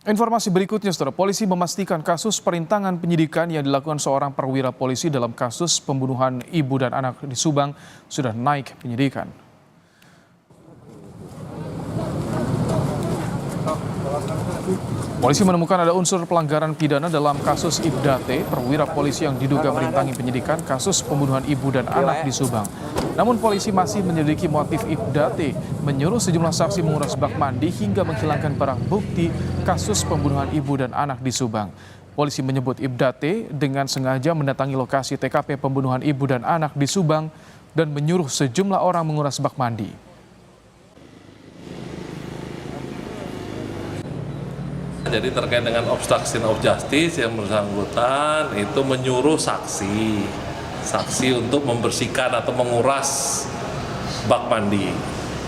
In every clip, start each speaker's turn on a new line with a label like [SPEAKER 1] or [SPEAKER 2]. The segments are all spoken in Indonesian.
[SPEAKER 1] Informasi berikutnya, Saudara, polisi memastikan kasus perintangan penyidikan yang dilakukan seorang perwira polisi dalam kasus pembunuhan ibu dan anak di Subang sudah naik penyidikan. Polisi menemukan ada unsur pelanggaran pidana dalam kasus Ibda T, perwira polisi yang diduga merintangi penyidikan kasus pembunuhan ibu dan anak di Subang. Namun polisi masih menyelidiki motif Ibda T menyuruh sejumlah saksi menguras bak mandi hingga menghilangkan barang bukti kasus pembunuhan ibu dan anak di Subang. Polisi menyebut Ibda T dengan sengaja mendatangi lokasi TKP pembunuhan ibu dan anak di Subang dan menyuruh sejumlah orang menguras bak mandi.
[SPEAKER 2] Jadi terkait dengan obstruction of justice yang bersangkutan itu menyuruh saksi untuk membersihkan atau menguras bak mandi,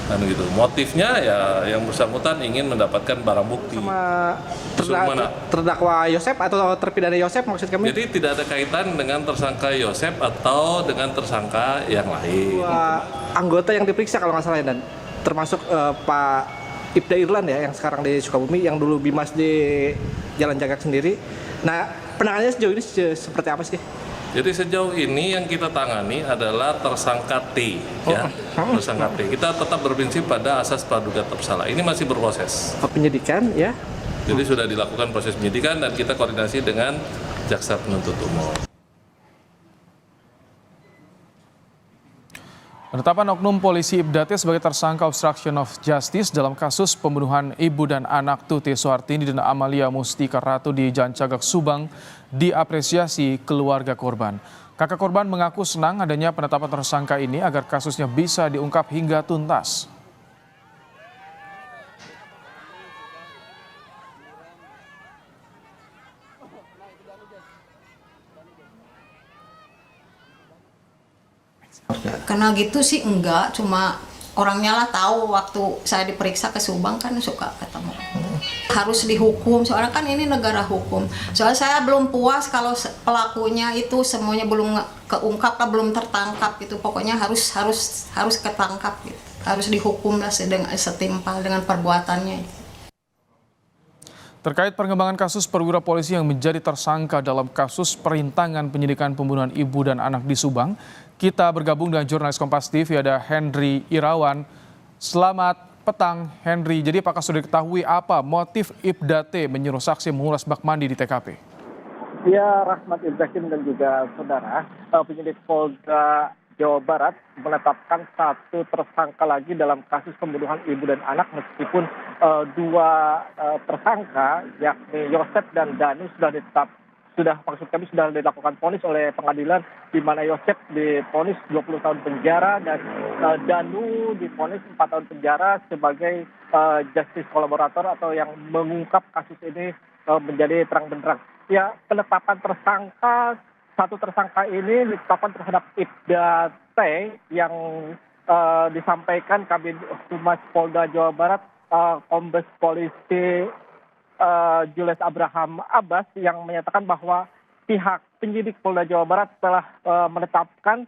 [SPEAKER 2] kan gitu. Motifnya ya yang bersangkutan ingin mendapatkan barang bukti.
[SPEAKER 3] Sama terdakwa Yosep atau terpidana Yosep maksud kami?
[SPEAKER 2] Jadi tidak ada kaitan dengan tersangka Yosep atau dengan tersangka yang lain.
[SPEAKER 3] Dua anggota yang diperiksa kalau nggak salah dan termasuk Pak Ibda Irland ya yang sekarang di Sukabumi, yang dulu Bimas di Jalan Jagak sendiri. Nah, penanganannya sejauh ini seperti apa sih?
[SPEAKER 2] Jadi sejauh ini yang kita tangani adalah tersangka T, ya, tersangka T. Kita tetap berprinsip pada asas praduga tak bersalah. Ini masih berproses.
[SPEAKER 3] Penyidikan ya.
[SPEAKER 2] Jadi sudah dilakukan proses penyidikan dan kita koordinasi dengan jaksa penuntut umum.
[SPEAKER 1] Penetapan oknum polisi Ibda T sebagai tersangka obstruction of justice dalam kasus pembunuhan ibu dan anak Tuti Soehartini dan Amalia Mustika Ratu di Jalan Cagak, Subang diapresiasi keluarga korban. Kakak korban mengaku senang adanya penetapan tersangka ini agar kasusnya bisa diungkap hingga tuntas.
[SPEAKER 4] Karena gitu sih enggak, cuma orangnya lah tahu waktu saya diperiksa ke Subang kan suka ketemu. Harus dihukum, soalnya kan ini negara hukum. Soalnya saya belum puas kalau pelakunya itu semuanya belum keungkap, belum tertangkap gitu. Pokoknya harus ketangkap gitu. Harus dihukum lah setimpal dengan perbuatannya.
[SPEAKER 1] Terkait perkembangan kasus perwira polisi yang menjadi tersangka dalam kasus perintangan penyidikan pembunuhan ibu dan anak di Subang, kita bergabung dengan jurnalis Kompas TV ada Henry Irawan. Selamat petang Henry. Jadi apakah sudah diketahui apa motif Ibda T menyuruh saksi menguras bak mandi di TKP?
[SPEAKER 5] Ya, Rahmat Ibrahim dan juga saudara, penyidik Polda Jawa Barat menetapkan satu tersangka lagi dalam kasus pembunuhan ibu dan anak, meskipun dua tersangka yakni Yosep dan Danu sudah dilakukan vonis oleh pengadilan, di mana Yosep divonis 20 tahun penjara dan Danu divonis 4 tahun penjara sebagai justice kolaborator atau yang mengungkap kasus ini menjadi terang benderang. Ya, penetapan satu tersangka ini ditetapkan terhadap Ibda T yang disampaikan Kabid Humas Polda Jawa Barat Kombes Polisi Julius Abraham Abbas, yang menyatakan bahwa pihak penyidik Polda Jawa Barat telah menetapkan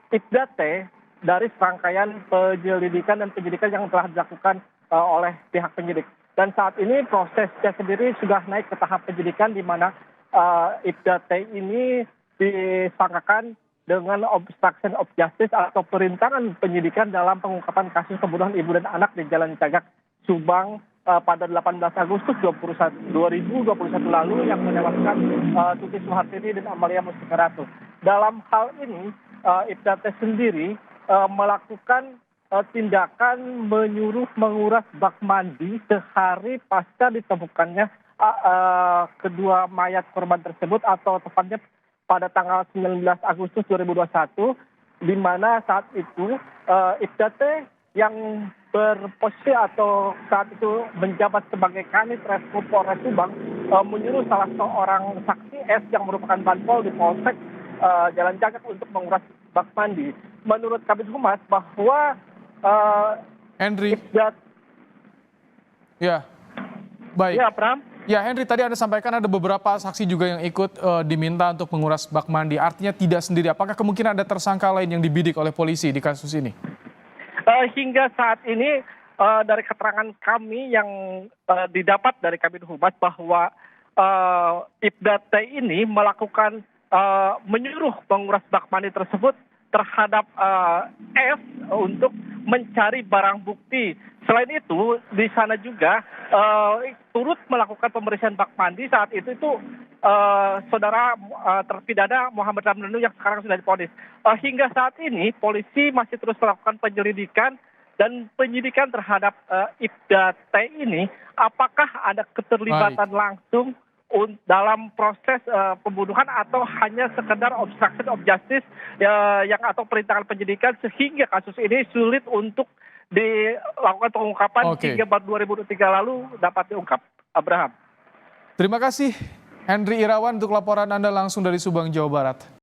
[SPEAKER 5] Ibda T dari serangkaian penyelidikan dan penyidikan yang telah dilakukan oleh pihak penyidik. Dan saat ini prosesnya sendiri sudah naik ke tahap penyidikan, di mana Ibda T ini disangkakan dengan obstruction of justice atau perintangan penyidikan dalam pengungkapan kasus pembunuhan ibu dan anak di Jalan Cagak, Subang pada 18 Agustus 2021 lalu yang menewaskan Tuti Soehartini dan Amalia Mustika Ratu. Dalam hal ini Ibda T sendiri melakukan tindakan menyuruh menguras bak mandi sehari pasca ditemukannya kedua mayat korban tersebut, atau tepatnya pada tanggal 19 Agustus 2021, di mana saat itu Ibda T yang berposisi atau saat itu menjabat sebagai Kanit Reskrim Polres Subang menyuruh salah seorang saksi S yang merupakan banpol di Polsek Jalan Cagak untuk menguras bak mandi. Menurut Kabid Humas bahwa
[SPEAKER 1] Henry.
[SPEAKER 5] Ibda...
[SPEAKER 1] Ya, baik.
[SPEAKER 5] Ya, Pram.
[SPEAKER 1] Ya, Henry, tadi Anda sampaikan ada beberapa saksi juga yang ikut diminta untuk menguras bak mandi. Artinya tidak sendiri. Apakah kemungkinan ada tersangka lain yang dibidik oleh polisi di kasus ini?
[SPEAKER 5] Hingga saat ini dari keterangan kami yang didapat dari Kabid Humas bahwa Ibda T ini melakukan menyuruh penguras bak mandi tersebut terhadap F untuk mencari barang bukti. Selain itu, di sana juga turut melakukan pembersihan bak mandi saat itu saudara terpidana Muhammad Ramdhanu yang sekarang sudah divonis. Hingga saat ini polisi masih terus melakukan penyelidikan dan penyidikan terhadap Ibda T ini. Apakah ada keterlibatan langsung dalam proses pembunuhan atau hanya sekedar obstruction of justice yang atau perintangan penyidikan sehingga kasus ini sulit untuk dilakukan pengungkapan hingga 2023 lalu dapat diungkap. Abraham.
[SPEAKER 1] Terima kasih Henry Irawan untuk laporan Anda langsung dari Subang, Jawa Barat.